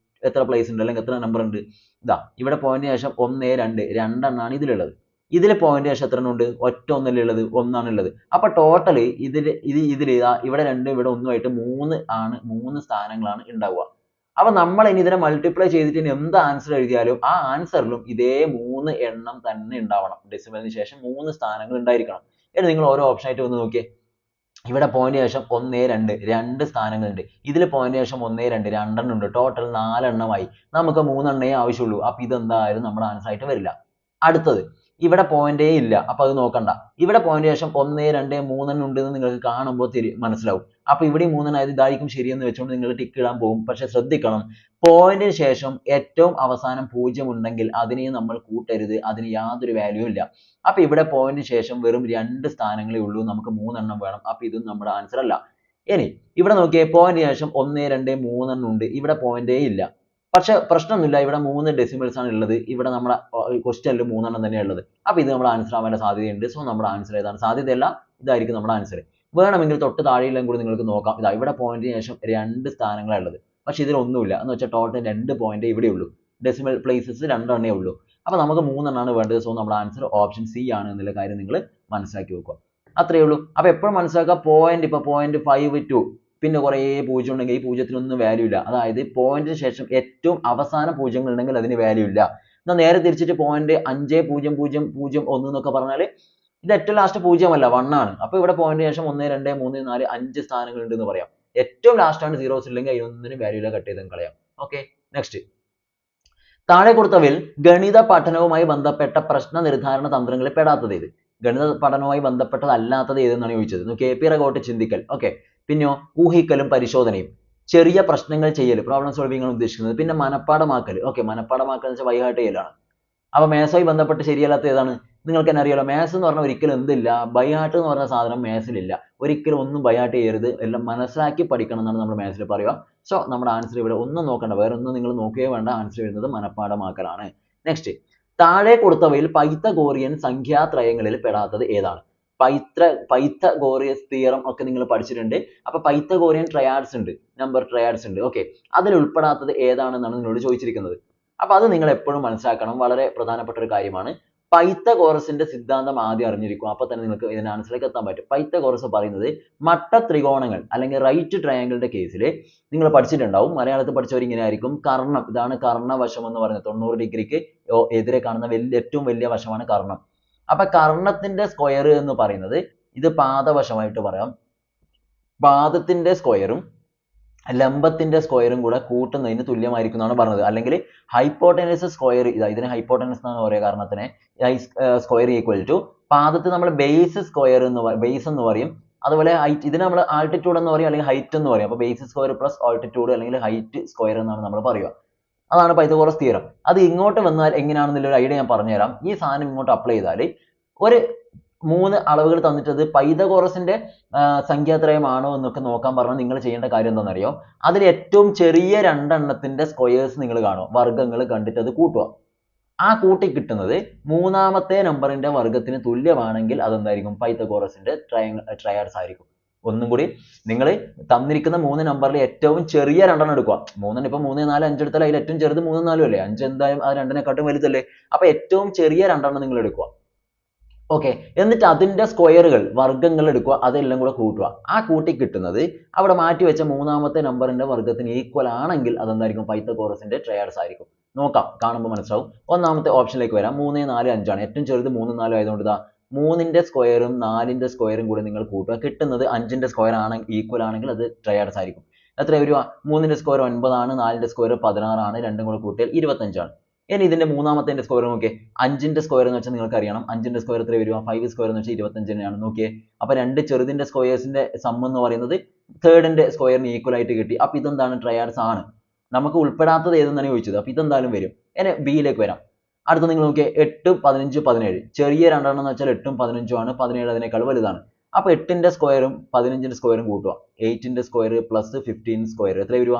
Speaker 1: എത്ര പ്ലേസ് ഉണ്ട്, അല്ലെങ്കിൽ എത്ര നമ്പർ ഉണ്ട്? ഇതാ ഇവിടെ പോയിന്റിന് ശേഷം 1 2 രണ്ടെണ്ണമാണ് ഇതിലുള്ളത്. ഇതിൽ പോയിന്റ് ശേഷം എത്ര ഉണ്ട്? ഒറ്റ ഒന്നല്ലേ ഉള്ളത്, ഒന്നാണുള്ളത്. അപ്പൊ ടോട്ടൽ ഇതിൽ ഇവിടെ 2 ഇവിടെ 1 ആയിട്ട് 3 സ്ഥാനങ്ങളാണ് ഉണ്ടാവുക. അപ്പൊ നമ്മൾ ഇനി ഇതിനെ മൾട്ടിപ്ലൈ ചെയ്തിട്ട് ഇനി എന്ത് ആൻസർ എഴുതിയാലും ആ ആൻസറിലും ഇതേ 3 എണ്ണം തന്നെ ഉണ്ടാവണം. ഡെസിമലിന് ശേഷം 3 സ്ഥാനങ്ങൾ ഉണ്ടായിരിക്കണം. ഇനി നിങ്ങൾ ഓരോ ഓപ്ഷൻ ആയിട്ട് ഒന്ന് നോക്കിയേ. ഇവിടെ പോയിന്റ് ശേഷം 1 2 2 സ്ഥാനങ്ങളുണ്ട്. ഇതിൽ പോയിന്റ് ശേഷം 1 2 രണ്ടെണ്ണം ഉണ്ട്. ടോട്ടൽ 4 എണ്ണമായി. നമുക്ക് 3 എണ്ണേ ആവശ്യമുള്ളൂ. അപ്പൊ ഇതെന്തായാലും നമ്മുടെ ആൻസർ ആയിട്ട് വരില്ല. അടുത്തത് ഇവിടെ പോയിന്റേ ഇല്ല. അപ്പൊ അത് നോക്കണ്ട. ഇവിടെ പോയിന്റ് ശേഷം 1, 2, 3 ഉണ്ട് എന്ന് നിങ്ങൾക്ക് കാണുമ്പോൾ മനസ്സിലാവും. അപ്പൊ ഇവിടെ 3 ആയത് ഇതായിരിക്കും ശരിയെന്ന് വെച്ചുകൊണ്ട് നിങ്ങൾ ടിക്ക് ഇടാൻ പോകും. പക്ഷെ ശ്രദ്ധിക്കണം, പോയിന്റിന് ശേഷം ഏറ്റവും അവസാനം 0 ഉണ്ടെങ്കിൽ അതിനെ നമ്മൾ കൂട്ടരുത്, അതിന് യാതൊരു വാല്യൂ ഇല്ല. അപ്പൊ ഇവിടെ പോയിന്റിന് ശേഷം വെറും 2 സ്ഥാനങ്ങളേ ഉള്ളൂ, നമുക്ക് 3 എണ്ണം വേണം. അപ്പൊ ഇതും നമ്മുടെ ആൻസർ അല്ല. ഇനി ഇവിടെ നോക്കിയേ, പോയിന്റിന് ശേഷം 1, 2, 3 ഉണ്ട്, ഇവിടെ പോയിന്റേ ഇല്ല. പക്ഷെ പ്രശ്നമൊന്നുമില്ല, ഇവിടെ 3 ഡെസിമൽസ് ആണ് ഉള്ളത്. ഇവിടെ നമ്മുടെ ക്വസ്റ്റ്യനിൽ 3 എണ്ണം തന്നെയാണ് ഉള്ളത്. അപ്പൊ ഇത് നമ്മുടെ ആൻസർ ആവാൻ സാധ്യതയുണ്ട്. സോ നമ്മുടെ ആൻസർ ഏതാണ്? സാധ്യതയല്ല, ഇതായിരിക്കും നമ്മുടെ ആൻസർ. വേണമെങ്കിൽ തൊട്ട് താഴെയെല്ലാം കൂടി നിങ്ങൾക്ക് നോക്കാം. ഇതാ ഇവിടെ പോയിന്റിന് ശേഷം 2 സ്ഥാനങ്ങളാണ് ഉള്ളത്. പക്ഷെ ഇതിലൊന്നുമില്ല എന്ന് വെച്ചാൽ ടോട്ടൽ 2 പോയിന്റ് ഇവിടെ ഉള്ളൂ. ഡെസിമൽ പ്ലേസസ് 2 എണ്ണേ ഉള്ളൂ. അപ്പൊ നമുക്ക് 3 എണ്ണമാണ് വേണ്ടത്. സോ നമ്മുടെ ആൻസർ ഓപ്ഷൻ സി ആണ് എന്നുള്ള കാര്യം നിങ്ങൾ മനസ്സിലാക്കി വെക്കുക. അത്രയേ ഉള്ളൂ. അപ്പൊ എപ്പോഴും മനസ്സിലാക്കുക, പോയിന്റ് ഇപ്പൊ 0.52 പിന്നെ കുറേ 0 ഉണ്ടെങ്കിൽ ഈ 0-നൊന്നും വാല്യൂ ഇല്ല. അതായത് പോയിന്റിന് ശേഷം ഏറ്റവും അവസാന 0 ഉണ്ടെങ്കിൽ അതിന് വാല്യൂ ഇല്ല. എന്നാൽ നേരെ തിരിച്ചിട്ട് 0.50001 എന്നൊക്കെ പറഞ്ഞാൽ ഇത് ഏറ്റവും ലാസ്റ്റ് 0 അല്ല, 1 ആണ്. അപ്പൊ ഇവിടെ പോയിന്റിന് ശേഷം 1, 2, 3, 4, 5 സ്ഥാനങ്ങൾ ഉണ്ട് എന്ന് പറയാം. ഏറ്റവും ലാസ്റ്റ് ആണ് zeros ഇല്ലെങ്കിൽ അതിനൊന്നിനും വാല്യൂ ഇല്ല, കട്ട് ചെയ്ത് കളയാം. Okay, next. താഴെ കൊടുത്തവയിൽ ഗണിത പഠനവുമായി ബന്ധപ്പെട്ട പ്രശ്ന നിർദ്ധാരണ തന്ത്രങ്ങളിൽ പെടാത്തത് ഏത്? ഗണിത പഠനവുമായി ബന്ധപ്പെട്ടതല്ലാത്തത് ഏതെന്നാണ് ചോദിച്ചത്. നോക്കിയേ, പിറകോട്ട് ചിന്തിക്കൽ, ഓക്കെ, പിന്നെയോ ഊഹിക്കലും പരിശോധനയും, ചെറിയ പ്രശ്നങ്ങൾ ചെയ്യൽ, പ്രോബ്ലം സോൾവിംഗ് ആണ് ഉദ്ദേശിക്കുന്നത്, പിന്നെ മനപ്പാടമാക്കൽ. ഓക്കെ, മനപ്പാടമാക്കൽ എന്ന് വെച്ചാൽ ബൈഹാർട്ട് ചെയ്യലാണ്. അപ്പൊ മാത്സുമായി ബന്ധപ്പെട്ട് ശരിയല്ലാത്ത ഏതാണ്? നിങ്ങൾക്ക് തന്നെ അറിയാലോ, മാത്സ് എന്ന് പറഞ്ഞാൽ ഒരിക്കലും എന്തില്ല, ബൈഹാർട്ട് എന്ന് പറഞ്ഞ സാധനം മാത്സിലില്ല. ഒരിക്കലും ഒന്നും ബൈഹാർട്ട് ചെയ്യരുത്, എല്ലാം മനസ്സിലാക്കി പഠിക്കണം എന്നാണ് നമ്മൾ മാത്സിൽ പറയുക. സോ നമ്മുടെ ആൻസർ ഇവിടെ ഒന്നും നോക്കണ്ട, വേറെ ഒന്നും നിങ്ങൾ നോക്കുകയോ വേണ്ട. ആൻസർ വരുന്നത് മനപ്പാടമാക്കലാണ്. നെക്സ്റ്റ്, താഴെ കൊടുത്തവയിൽ പൈത്തഗോറിയൻ സംഖ്യാത്രയങ്ങളിൽ പെടാത്തത് ഏതാണ്? പൈത്തഗോറിയസ് തിയറം ഒക്കെ നിങ്ങൾ പഠിച്ചിട്ടുണ്ട്. അപ്പൊ പൈത്തഗോറിയൻ ട്രയാഡ്സ് ഉണ്ട്, നമ്പർ ട്രയാഡ്സ് ഉണ്ട്. ഓക്കെ, അതിൽ ഉൾപ്പെടാത്തത് ഏതാണെന്നാണ് നിങ്ങളോട് ചോദിച്ചിരിക്കുന്നത്. അപ്പൊ അത് നിങ്ങൾ എപ്പോഴും മനസ്സിലാക്കണം, വളരെ പ്രധാനപ്പെട്ട ഒരു കാര്യമാണ്. പൈത്തഗോറസിന്റെ സിദ്ധാന്തം ആദ്യം അറിഞ്ഞിരിക്കും, അപ്പൊ തന്നെ നിങ്ങൾക്ക് ഇതിന്റെ ആൻസറിലേക്ക് എത്താൻ പറ്റും. പൈത്തഗോറസ് പറയുന്നത് മട്ട ത്രികോണങ്ങൾ അല്ലെങ്കിൽ റൈറ്റ് ട്രയാങ്കിളിന്റെ കേസിൽ നിങ്ങൾ പഠിച്ചിട്ടുണ്ടാവും. മലയാളത്തിൽ പഠിച്ചവർ ഇങ്ങനെ ആയിരിക്കും. കർണം, ഇതാണ് കർണവശം എന്ന് പറയുന്നത്. 90 ഡിഗ്രിക്ക് എതിരെ കാണുന്ന ഏറ്റവും വലിയ വശമാണ് കർണം. അപ്പൊ കർണത്തിന്റെ സ്ക്വയർ എന്ന് പറയുന്നത്, ഇത് പാദവശമായിട്ട് പറയാം, പാദത്തിന്റെ സ്ക്വയറും ലംബത്തിന്റെ സ്ക്വയറും കൂടെ കൂട്ടുന്നതിന് തുല്യമായിരിക്കും എന്നാണ് പറഞ്ഞത്. അല്ലെങ്കിൽ ഹൈപ്പോട്ടനസ് സ്ക്വയർ, ഇതിനെ ഹൈപ്പോട്ടനസ് എന്നാണ് പറയുക, കാരണത്തിനെ സ്ക്വയർ ഈക്വൽ ടു പാദത്തിൽ നമ്മൾ ബേസ് സ്ക്വയർ ബേസ് എന്ന് പറയും. അതുപോലെ ഹൈറ്റ്, ഇതിന് നമ്മൾ ആൾട്ടിറ്റ്യൂഡ് എന്ന് പറയും, അല്ലെങ്കിൽ ഹൈറ്റ് എന്ന് പറയും. അപ്പൊ ബേസ് സ്ക്വയർ പ്ലസ് ആൾട്ടിറ്റ്യൂഡ് അല്ലെങ്കിൽ ഹൈറ്റ് സ്ക്വയർ എന്നാണ് നമ്മൾ പറയുക. അതാണ് പൈത്തഗോറസ് തിയറം. അത് ഇങ്ങോട്ട് വന്നാൽ എങ്ങനെയാണെന്നുള്ള ഒരു ഐഡിയ ഞാൻ പറഞ്ഞുതരാം. ഈ സാധനം ഇങ്ങോട്ട് അപ്ലൈ ചെയ്താൽ ഒരു 3 അളവുകൾ തന്നിട്ടത് പൈതഗോറസിന്റെ സംഖ്യാത്രയമാണോ എന്നൊക്കെ നോക്കാൻ പറഞ്ഞാൽ നിങ്ങൾ ചെയ്യേണ്ട കാര്യം എന്താണെന്നറിയോ? അതിൽ ഏറ്റവും ചെറിയ 2 എണ്ണത്തിന്റെ സ്ക്വയേഴ്സ് നിങ്ങൾ കാണും, വർഗ്ഗങ്ങൾ കണ്ടിട്ട് അത് കൂട്ടുക. ആ കൂട്ടി കിട്ടുന്നത് 3ാമത്തെ നമ്പറിന്റെ വർഗ്ഗത്തിന് തുല്യമാണെങ്കിൽ അതെന്തായിരിക്കും? പൈതഗോറസിന്റെ ട്രയാഡ്സ് ആയിരിക്കും. ഒന്നും കൂടി, നിങ്ങൾ തന്നിരിക്കുന്ന 3 നമ്പറിൽ ഏറ്റവും ചെറിയ 2 എണ്ണം എടുക്കുക. 3 ഇപ്പൊ 3, 4, 5 എടുത്താൽ അതിൽ ഏറ്റവും ചെറുത് 3, 4 അല്ലേ? 5 എന്തായാലും ആ 2-നെക്കാട്ടും വലുതല്ലേ? അപ്പൊ ഏറ്റവും ചെറിയ 2 എണ്ണം നിങ്ങൾ എടുക്കുക. ഓക്കെ, എന്നിട്ട് അതിന്റെ സ്ക്വയറുകൾ, വർഗ്ഗങ്ങൾ എടുക്കുക, അതെല്ലാം കൂടെ കൂട്ടുക. ആ കൂട്ടി കിട്ടുന്നത് അവിടെ മാറ്റി വെച്ച 3ാമത്തെ നമ്പറിന്റെ വർഗ്ഗത്തിന് ഈക്വൽ ആണെങ്കിൽ അതെന്തായിരിക്കും? പൈതഗോറസിന്റെ ട്രയാഡ്സ് ആയിരിക്കും. നോക്കാം, കാണുമ്പോൾ മനസ്സിലാവും. ഒന്നാമത്തെ ഓപ്ഷനിലേക്ക് വരാം. 3, 4, 5 ആണ്. ഏറ്റവും ചെറുത് 3, 4 ആയതുകൊണ്ട് ഇതാ 3ന്റെ സ്ക്വയറും 4ന്റെ സ്ക്വയറും കൂടെ നിങ്ങൾ കൂട്ടുക. കിട്ടുന്നത് 5ന്റെ സ്ക്വയർ ഈക്വൽ ആണെങ്കിൽ അത് ട്രയാഡ്സ് ആയിരിക്കും. എത്ര വരിക? 3ന്റെ സ്ക്വയർ 9 ആണ്, 4ന്റെ സ്ക്വയർ 16 ആണ്, രണ്ടും കൂടെ കൂട്ടിയാൽ 25 ആണ്. ഇനി ഇതിന്റെ 3ാമത്തെ സ്ക്വയർ നോക്കിയേ. 5ന്റെ സ്ക്വയർ എന്ന് വെച്ചാൽ നിങ്ങൾക്ക് അറിയണം. 5ന്റെ സ്ക്വയർ എത്ര വരിക? 5 സ്ക്വയർ എന്ന് വെച്ചാൽ 25 തന്നെയാണ്. നോക്കിയേ, അപ്പൊ 2 ചെറുതിന്റെ സ്ക്വയേഴ്സിന്റെ സം എന്ന് പറയുന്നത് 3ന്റെ സ്ക്വയറിന് ഈക്വൽ ആയിട്ട് കിട്ടി. അപ്പൊ ഇതെന്താണ്? ട്രയാഡ്സ് ആണ്. നമുക്ക് ഉൾപ്പെടാത്തത് ഏതെന്നാണ് ചോദിച്ചത്. അപ്പൊ ഇതെന്തായാലും വരും. ഇനി ബിയിലേക്ക് വരാം. അടുത്ത നിങ്ങൾ നോക്കിയേ, 8, 15, 17. ചെറിയ 2 എണ്ണം എന്ന് വെച്ചാൽ 8ഉം 15ഉം ആണ്. 17 അതിനേക്കാൾ വലുതാണ്. അപ്പൊ 8ന്റെ സ്ക്വയറും 15ന്റെ സ്ക്വയറും കൂട്ടുക. 8ന്റെ സ്ക്വയർ പ്ലസ് 15 സ്ക്വയർ എത്ര വരിക?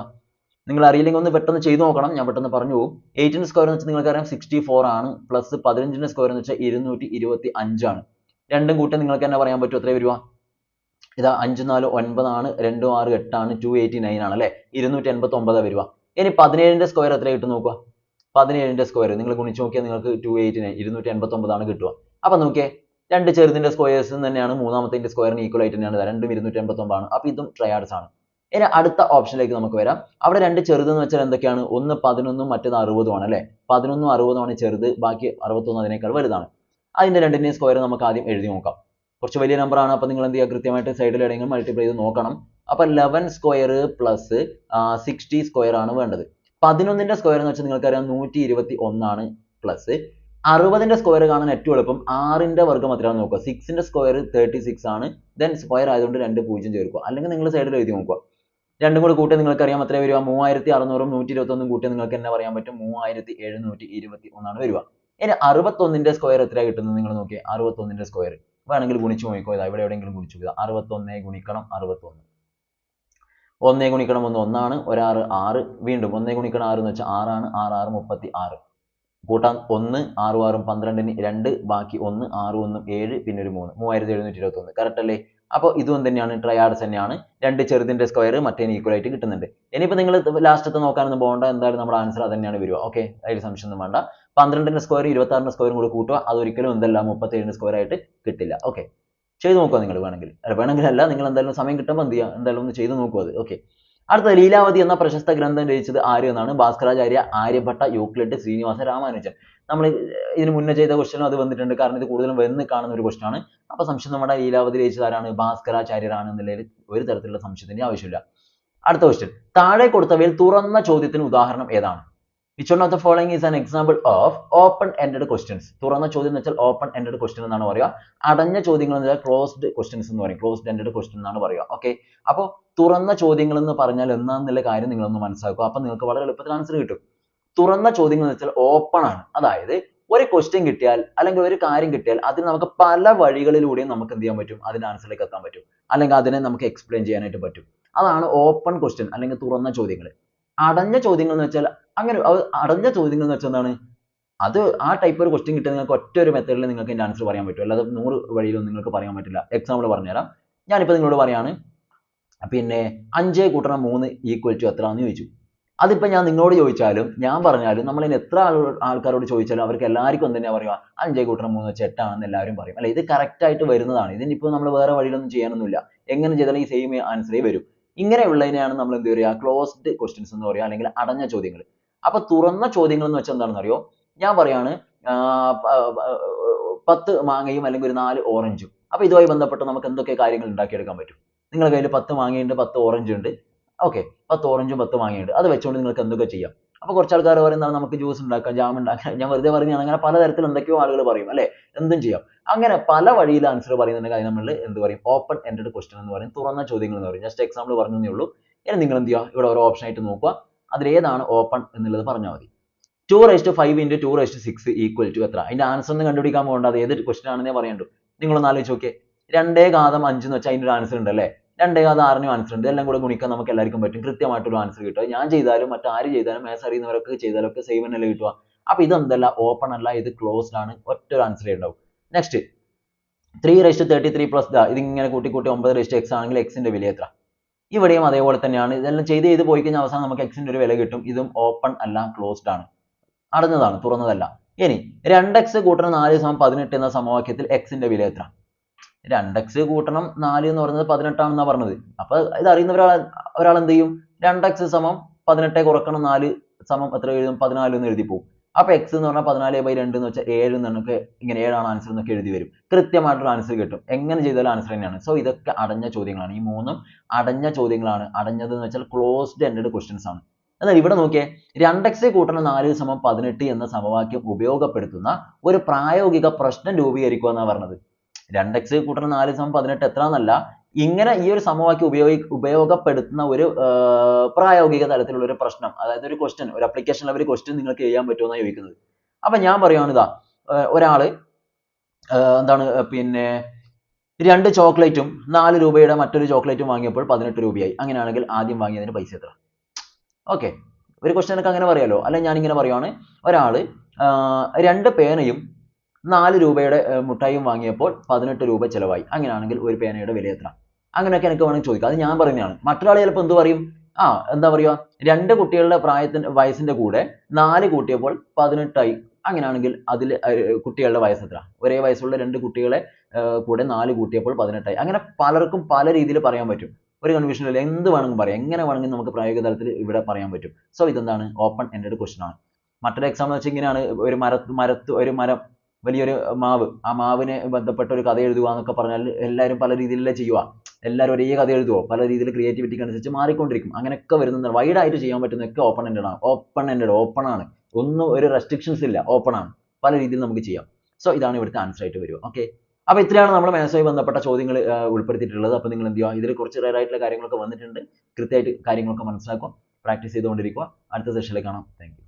Speaker 1: നിങ്ങൾ അറിയില്ലെങ്കിൽ ഒന്ന് പെട്ടെന്ന് ചെയ്തു നോക്കണം, ഞാൻ പെട്ടെന്ന് പറഞ്ഞു പോകും. 8ന്റെ സ്ക്വയർ എന്ന് വെച്ചാൽ നിങ്ങൾക്കറിയാം 64 ആണ്, പ്ലസ് 15ന്റെ സ്ക്വയർ എന്ന് വെച്ചാൽ 225 ആണ്. രണ്ടും കൂട്ടി നിങ്ങൾക്ക് തന്നെ പറയാൻ പറ്റും എത്ര വരിക? ഇതാ 5, 4, 9 ആണ്, 2, 6, 8 ആണ്, 289 ആണ് അല്ലെ? 289 വരിക. ഇനി 17ന്റെ സ്ക്വയർ എത്ര കിട്ടും നോക്കുക. 17ന്റെ സ്ക്വയർ നിങ്ങൾ ഗുണിച്ച് നോക്കിയാൽ നിങ്ങൾക്ക് 289, 289 ആണ് കിട്ടുക. അപ്പൊ നോക്കിയേ, 2 ചെറുതിന്റെ സ്ക്വയേഴ്സ് തന്നെയാണ് 3ാമത്തെ സ്ക്വയറിന് ഈക്വൽ ആയിട്ട് തന്നെയാണ്. രണ്ടും 289 ആണ്. അപ്പൊ ഇതും ട്രയാഡ്സ് ആണ്. ഇനി അടുത്ത ഓപ്ഷനിലേക്ക് നമുക്ക് വരാം. അവിടെ 2 ചെറുതെന്ന് വെച്ചാൽ എന്തൊക്കെയാണ്? ഒന്ന് 11ഉം മറ്റേത് 60ഉം ആണ് അല്ലെ? 11ഉം 60ഉം ആണ് ചെറുത്, ബാക്കി 61 അതിനേക്കാൾ വലുതാണ്. അതിന്റെ രണ്ടിന്റെയും സ്ക്വയർ നമുക്ക് ആദ്യം എഴുതി നോക്കാം. കുറച്ച് വലിയ നമ്പർ ആണ്. അപ്പൊ നിങ്ങൾ എന്ത് ചെയ്യുക? കൃത്യമായിട്ട് സൈഡിൽ എവിടെയെങ്കിലും മൾട്ടിപ്ലൈ ചെയ്ത് നോക്കണം. അപ്പൊ 11 സ്ക്വയർ പ്ലസ് 60 സ്ക്വയർ ആണ് വേണ്ടത്. 11ന്റെ സ്ക്വയർ എന്ന് വെച്ചാൽ നിങ്ങൾക്കറിയാം 121 ആണ്, പ്ലസ് 60ന്റെ സ്ക്വയർ കാണാൻ ഏറ്റവും എളുപ്പം 6ന്റെ വർഗ്ഗം എത്രയാണെന്ന് നോക്കുക. 6ന്റെ സ്ക്വയർ 36 ആണ്. ദെൻ സ്ക്വയർ ആയതുകൊണ്ട് 2 0 ചേർക്കുക. അല്ലെങ്കിൽ നിങ്ങൾ സൈഡിൽ എഴുതി നോക്കുക. രണ്ടും കൂടി കൂട്ടി നിങ്ങൾക്ക് അറിയാം എത്ര വരിക. 3600 ഉം 121 കൂട്ടി നിങ്ങൾക്ക് എന്നെ പറയാൻ പറ്റും 3721 ആണ് വരിക. ഇനി 61ന്റെ സ്ക്വയർ എത്രയാണ് കിട്ടുന്നത് നിങ്ങൾ നോക്കിയേ. 61ന്റെ സ്ക്വയർ വേണമെങ്കിൽ ഗുണിച്ചു നോക്കിക്കോ. ഇതാ ഇവിടെ എവിടെയെങ്കിലും ഗുണിച്ചു നോക്കുക. 61 ഗുണിക്കണം 61. 1 ഗുണിക്കണം 1 1 ആണ്. 1 6 6. വീണ്ടും 1 ഗുണിക്കണം 6 എന്ന് വെച്ചാൽ 6 ആണ്. 6 6 36. കൂട്ടാൻ 1 6 6 12ന് 2 ബാക്കി 1 6 1 7 പിന്നെ ഒരു 3 3721. കറക്റ്റ് അല്ലേ? അപ്പോൾ ഇതും തന്നെയാണ് ട്രയാഡ്സ് തന്നെയാണ്. രണ്ട് ചെറുതിന്റെ സ്ക്വയർ മറ്റേന് ഈക്വൽ ആയിട്ട് കിട്ടുന്നുണ്ട്. ഇനിയിപ്പോൾ നിങ്ങൾ ലാസ്റ്റത്തെ നോക്കാനൊന്നും പോകണ്ട. എന്തായാലും നമ്മുടെ ആൻസർ അത് തന്നെയാണ് വരിക. ഓക്കെ, അതിൽ സംശയമൊന്നും വേണ്ട. 12ന്റെ സ്ക്വയർ 26ന്റെ സ്ക്വയറും കൂടി കൂട്ടുക. അതൊരിക്കലും എന്തല്ല 37ന്റെ സ്ക്വയർ ആയിട്ട് കിട്ടില്ല. ഓക്കെ, ചെയ്ത് നോക്കുക നിങ്ങൾ വേണമെങ്കിൽ അല്ല, നിങ്ങൾ എന്തായാലും സമയം കിട്ടുമ്പോൾ എന്ത് ചെയ്യുക, എന്തായാലും ഒന്ന് ചെയ്ത് നോക്കുക അത്. ഓക്കെ, അടുത്ത ലീലാവതി എന്ന പ്രശസ്ത ഗ്രന്ഥം രചിച്ചത് ആര് എന്നാണ്. ഭാസ്കരാചാര്യ, ആര്യഭട്ട, യൂക്ലിഡ്, ശ്രീനിവാസ രാമാനുജൻ. നമ്മൾ ഇതിന് മുന്നേ ചെയ്ത ക്വസ്റ്റ്യനും അത് വന്നിട്ടുണ്ട്. കാരണം ഇത് കൂടുതലും വന്ന് കാണുന്ന ഒരു ക്വസ്റ്റ്യൻ ആണ്. അപ്പോൾ സംശയം നമ്മുടെ ലീലാവതി രചിച്ചത് ആരാണ്? ഭാസ്കരാചാര്യരാണ് എന്നുള്ളതിൽ ഒരു തരത്തിലുള്ള സംശയത്തിന്റെ ആവശ്യമില്ല. അടുത്ത ക്വസ്റ്റ്യൻ, താഴെ കൊടുത്തവയിൽ തുറന്ന ചോദ്യത്തിന് ഉദാഹരണം ഏതാണ്? Which one of the following is an example of open-ended questions? തുറന്ന ചോദ്യം എന്ന് വെച്ചാൽ open-ended question എന്നാണ് പറയുക. അടഞ്ഞ ചോദ്യങ്ങൾ എന്ന് വെച്ചാൽ closed questions എന്ന് പറയും. closed-ended question എന്നാണ് പറയുക. ഓക്കെ, അപ്പോൾ തുറന്ന ചോദ്യങ്ങൾ എന്ന് പറഞ്ഞാൽ എന്താണെന്നുള്ള കാര്യം നിങ്ങളൊന്ന് മനസ്സിലാക്കുക. അപ്പോൾ നിങ്ങൾക്ക് വളരെ എളുപ്പത്തിൽ ആൻസർ കിട്ടും. തുറന്ന ചോദ്യങ്ങൾ എന്ന് വെച്ചാൽ ഓപ്പൺ ആണ്. അതായത് ഒരു ക്വസ്റ്റ്യൻ കിട്ടിയാൽ അല്ലെങ്കിൽ ഒരു കാര്യം കിട്ടിയാൽ അതിന് നമുക്ക് പല വഴികളിലൂടെയും നമുക്ക് എന്ത് ചെയ്യാൻ പറ്റും, അതിന്റെ ആൻസറിലേക്ക് എത്താൻ പറ്റും, അല്ലെങ്കിൽ അതിനെ നമുക്ക് എക്സ്പ്ലെയിൻ ചെയ്യാനായിട്ട് പറ്റും. അതാണ് ഓപ്പൺ ക്വസ്റ്റ്യൻ അല്ലെങ്കിൽ തുറന്ന ചോദ്യങ്ങൾ. അടഞ്ഞ ചോദ്യങ്ങൾ എന്ന് വെച്ചാൽ അങ്ങനെ അടഞ്ഞ ചോദ്യങ്ങൾ എന്ന് വെച്ചാൽ എന്താണ്, അത് ആ ടൈപ്പ് ഒരു ക്വസ്റ്റ്യൻ കിട്ടിയാൽ നിങ്ങൾക്ക് ഒറ്റ ഒരു മെത്തേഡിൽ നിങ്ങൾക്ക് അതിന്റെ ആൻസർ പറയാൻ പറ്റും. അല്ലാതെ 100 വഴിയിലൊന്നും നിങ്ങൾക്ക് പറയാൻ പറ്റില്ല. എക്സാമ്പിൾ പറഞ്ഞുതരാം. ഞാനിപ്പോൾ നിങ്ങളോട് പറയാണ്, പിന്നെ 5 കൂട്ടണം 3 ഈക്വൽ ടു എത്ര എന്ന് ചോദിച്ചു. അതിപ്പോൾ ഞാൻ നിങ്ങളോട് ചോദിച്ചാലും ഞാൻ പറഞ്ഞാലും നമ്മളിന് എത്ര ആൾക്കാരോട് ചോദിച്ചാലും അവർക്ക് എല്ലാവർക്കും എന്ത് തന്നെയാ പറയുക, 5 കൂട്ടണം 3 വെച്ച് 8 ആണെന്ന് എല്ലാവരും പറയും. അല്ലെ, ഇത് കറക്റ്റ് ആയിട്ട് വരുന്നതാണ്. ഇതിനിപ്പോൾ നമ്മൾ വേറെ വഴിയിലൊന്നും ചെയ്യാനൊന്നുമില്ല. എങ്ങനെ ചെയ്താലും ഈ സെയിം ആൻസറേ വരും. ഇങ്ങനെയുള്ളതിനെയാണ് നമ്മൾ എന്ത് പറയുക, ക്ലോസ്ഡ് ക്വസ്റ്റ്യൻസ് എന്ന് പറയുക, അല്ലെങ്കിൽ അടഞ്ഞ ചോദ്യങ്ങൾ. അപ്പൊ തുറന്ന ചോദ്യങ്ങൾ എന്ന് വെച്ചാൽ എന്താണെന്ന് അറിയോ? ഞാൻ പറയാണ് 10 മാങ്ങയും അല്ലെങ്കിൽ ഒരു 4 ഓറഞ്ചും. അപ്പൊ ഇതുമായി ബന്ധപ്പെട്ട് നമുക്ക് എന്തൊക്കെ കാര്യങ്ങൾ ഉണ്ടാക്കിയെടുക്കാൻ പറ്റും? നിങ്ങളുടെ കയ്യിൽ 10 മാങ്ങയുണ്ട്, 10 ഓറഞ്ച് ഉണ്ട്. ഓക്കെ, 10 ഓറഞ്ചും 10 മാങ്ങയുണ്ട്. അത് വെച്ചുകൊണ്ട് നിങ്ങൾക്ക് എന്തൊക്കെ ചെയ്യാം? അപ്പൊ കുറച്ച് ആൾക്കാർ പറയുന്നതാണ് നമുക്ക് ജ്യൂസ് ഉണ്ടാക്കാം, ജാം ഉണ്ടാക്കാം. ഞാൻ വെറുതെ പറയുന്നതാണ്. അങ്ങനെ പലതരത്തിൽ എന്തൊക്കെയോ ആളുകൾ പറയും അല്ലെ, എന്തും ചെയ്യാം. അങ്ങനെ പല വഴിയിൽ ആൻസർ പറയുന്നുണ്ടെങ്കിൽ അതിന് നമ്മൾ എന്ത് പറയും? ഓപ്പൺ എൻഡഡ് ക്വസ്റ്റ്യൻ എന്ന് പറയും, തുറന്ന ചോദ്യങ്ങൾ എന്ന് പറയും. ജസ്റ്റ് എക്സാമ്പിൾ പറഞ്ഞേ ഉള്ളൂ. ഇനി നിങ്ങൾ എന്ത് ചെയ്യുക, ഇവിടെ ഓരോ ഓപ്ഷൻ ആയിട്ട് നോക്കുക. അതിലേതാണ് ഓപ്പൺ എന്നുള്ളത് പറഞ്ഞാൽ മതി. 2⁵5 into 2�6 ഈക്വൽ ടു എത്ര? അതിന്റെ ആൻസർ ഒന്നും കണ്ടുപിടിക്കാൻ പോകണ്ട, അത് ഏത് ക്വസ്റ്റ്യൻ ആണെന്നേ പറയണ്ടു. നിങ്ങളൊന്ന് ആലോചിച്ച് നോക്കിയേ. 2⁵5 എന്ന് വെച്ചാൽ അതിന്റെ ഒരു ആൻസർ ഉണ്ട് അല്ലേ. 2⁵6 ആൻസർ ഉണ്ട്. എല്ലാം കൂടെ ഗുണിക്കാൻ നമുക്ക് എല്ലാവർക്കും പറ്റും. കൃത്യമായിട്ടൊരു ആൻസർ കിട്ടുക. ഞാൻ ചെയ്താലും മറ്റാര് ചെയ്താലും മാത്സ് അറിയുന്നവരൊക്കെ ചെയ്താലും ഒക്കെ സെയിം തന്നെയല്ലേ കിട്ടുക. അപ്പൊ ഇതെന്തല്ല, ഓപ്പൺ അല്ല, ഇത് ക്ലോസ്ഡ് ആണ്. ഒറ്റ ഒരു ആൻസറേ ഉണ്ടാവും. നെക്സ്റ്റ് 3⁵33 പ്ലസ് ഇതിങ്ങനെ കൂട്ടി 9⁵x ആണെങ്കിൽ എക്സിന്റെ വില എത്ര? ഇവിടെയും അതേപോലെ തന്നെയാണ്. ഇതെല്ലാം ചെയ്ത് പോയി കഴിഞ്ഞാൽ അവസാനം നമുക്ക് എക്സിന്റെ ഒരു വില കിട്ടും. ഇതും ഓപ്പൺ അല്ല, ക്ലോസ്ഡ് ആണ്, അടഞ്ഞതാണ്, തുറന്നതല്ല. ഇനി 2x കൂട്ടണം 4 = 18 എന്ന സമവാക്യത്തിൽ എക്സിന്റെ വില എത്ര? 2x കൂട്ടണം 4 എന്ന് പറയുന്നത് 18 ആണെന്നാണ് പറഞ്ഞത്. അപ്പൊ ഇത് അറിയുന്ന ഒരാൾ എന്ത് ചെയ്യും? 2x = 18 കുറക്കണം 4 = എത്ര എഴുതും? 14 എന്ന് എഴുതി പോകും. അപ്പൊ x എന്ന് പറഞ്ഞാൽ 14/2 എന്ന് വെച്ചാൽ 7 എന്നൊക്കെ, ഇങ്ങനെ 7 ആണ് ആൻസർ എന്നൊക്കെ എഴുതി വരും. കൃത്യമായിട്ടുള്ള ആൻസർ കിട്ടും. എങ്ങനെ ചെയ്താലും ആൻസർ തന്നെയാണ്. സോ ഇതൊക്കെ അടഞ്ഞ ചോദ്യങ്ങളാണ്. ഈ മൂന്നും അടഞ്ഞ ചോദ്യങ്ങളാണ്. അടഞ്ഞത് എന്ന് വെച്ചാൽ ക്ലോസ്ഡ് എൻഡഡ് ക്വസ്റ്റ്യൻസ് ആണ്. എന്നാൽ ഇവിടെ നോക്കിയേ, 2x കൂട്ടണം 4 = 18 എന്ന സമവാക്യം ഉപയോഗപ്പെടുത്തുന്ന ഒരു പ്രായോഗിക പ്രശ്നം രൂപീകരിക്കുക എന്നാണ് പറഞ്ഞത്. 2x കൂട്ടണം 4 = 18 എത്ര എന്നല്ല, ഇങ്ങനെ ഈ ഒരു സമവാക്യം ഉപയോഗപ്പെടുത്തുന്ന ഒരു പ്രായോഗിക തലത്തിലുള്ള ഒരു പ്രശ്നം, അതായത് ഒരു ക്വസ്റ്റ്യൻ, ഒരു അപ്ലിക്കേഷൻ ലെവൽ ക്വസ്റ്റ്യൻ നിങ്ങൾക്ക് ചെയ്യാൻ പറ്റുമെന്നാണ് ചോദിക്കുന്നത്. അപ്പൊ ഞാൻ പറയുകയാണ്, ഇതാ ഒരാള് എന്താണ്, പിന്നെ 2 ചോക്ലേറ്റും 4 രൂപയുടെ മറ്റൊരു ചോക്ലേറ്റും വാങ്ങിയപ്പോൾ 18 രൂപയായി. അങ്ങനെയാണെങ്കിൽ ആദ്യം വാങ്ങിയതിന് പൈസ എത്ര? ഓക്കെ, ഒരു ക്വസ്റ്റ്യൻ ഒക്കെ അങ്ങനെ പറയാലോ. അല്ലെ, ഞാനിങ്ങനെ പറയുവാണ്, ഒരാള് 2 പേനയും 4 രൂപയുടെ മുട്ടായും വാങ്ങിയപ്പോൾ 18 രൂപ ചിലവായി. അങ്ങനെയാണെങ്കിൽ ഒരു പേനയുടെ വില എത്ര? അങ്ങനെയൊക്കെ എനിക്ക് വേണമെങ്കിൽ ചോദിക്കാം. അത് ഞാൻ പറയുന്നതാണ്. മറ്റൊരാൾ ചിലപ്പോൾ എന്ത് പറയും? എന്താ പറയുക, 2 കുട്ടികളുടെ വയസ്സിന്റെ കൂടെ 4 കൂട്ടിയപ്പോൾ 18 ആയി. അങ്ങനെയാണെങ്കിൽ അതിൽ കുട്ടികളുടെ വയസ്സ് എത്ര? ഒരേ വയസ്സുള്ള 2 കുട്ടികളെ കൂടെ 4 കൂട്ടിയപ്പോൾ 18 ആയി. അങ്ങനെ പലർക്കും പല രീതിയിൽ പറയാൻ പറ്റും. ഒരു കൺഫ്യൂഷൻ ഇല്ല, എന്ത് വേണമെങ്കിലും പറയാം, എങ്ങനെ വേണമെങ്കിലും നമുക്ക് പ്രായോഗിക തലത്തിൽ ഇവിടെ പറയാൻ പറ്റും. സോ ഇതെന്താണ്, ഓപ്പൺ എൻഡഡ് ക്വസ്റ്റ്യൻ ആണ്. മറ്റൊരു എക്സാമ്പിൾ വെച്ചാൽ ഇങ്ങനെയാണ്, ഒരു മരം, വലിയൊരു മാവ്, ആ മാവിനെ ബന്ധപ്പെട്ട ഒരു കഥ എഴുതുക എന്നൊക്കെ പറഞ്ഞാൽ എല്ലാവരും പല രീതിയിലല്ലേ ചെയ്യുക. എല്ലാവരും ഒരേ കഥ എഴുതുമോ? പല രീതിയിൽ ക്രിയേറ്റിവിറ്റിക്ക് അനുസരിച്ച് മാറിക്കൊണ്ടിരിക്കും. അങ്ങനെയൊക്കെ വരുന്നത് വൈഡ് ആയിട്ട് ചെയ്യാൻ പറ്റുന്നതൊക്കെ ഓപ്പൺ എൻഡഡ് ആണ്. ഓപ്പൺ ആണ്, ഒന്നും ഒരു റെസ്ട്രിക്ഷൻസ് ഇല്ല, ഓപ്പൺ ആണ്. പല രീതിയിൽ നമുക്ക് ചെയ്യാം. സോ ഇതാണ് ഇവിടുത്തെ ആൻസർ ആയിട്ട് വരിക. ഓക്കെ, അപ്പോൾ ഇത്രയാണ് നമ്മൾ മാത്സുമായി ബന്ധപ്പെട്ട ചോദ്യങ്ങൾ ഉൾപ്പെടുത്തിയിട്ടുള്ളത്. അപ്പോൾ നിങ്ങൾ എന്ത് ചെയ്യുക, ഇതിൽ കുറച്ച് റയർ ആയിട്ടുള്ള കാര്യങ്ങളൊക്കെ വന്നിട്ടുണ്ട്, കൃത്യമായിട്ട് കാര്യങ്ങളൊക്കെ മനസ്സിലാക്കുക, പ്രാക്ടീസ് ചെയ്തുകൊണ്ടിരിക്കുക. അടുത്ത സെഷനിൽ കാണാം. Thank you.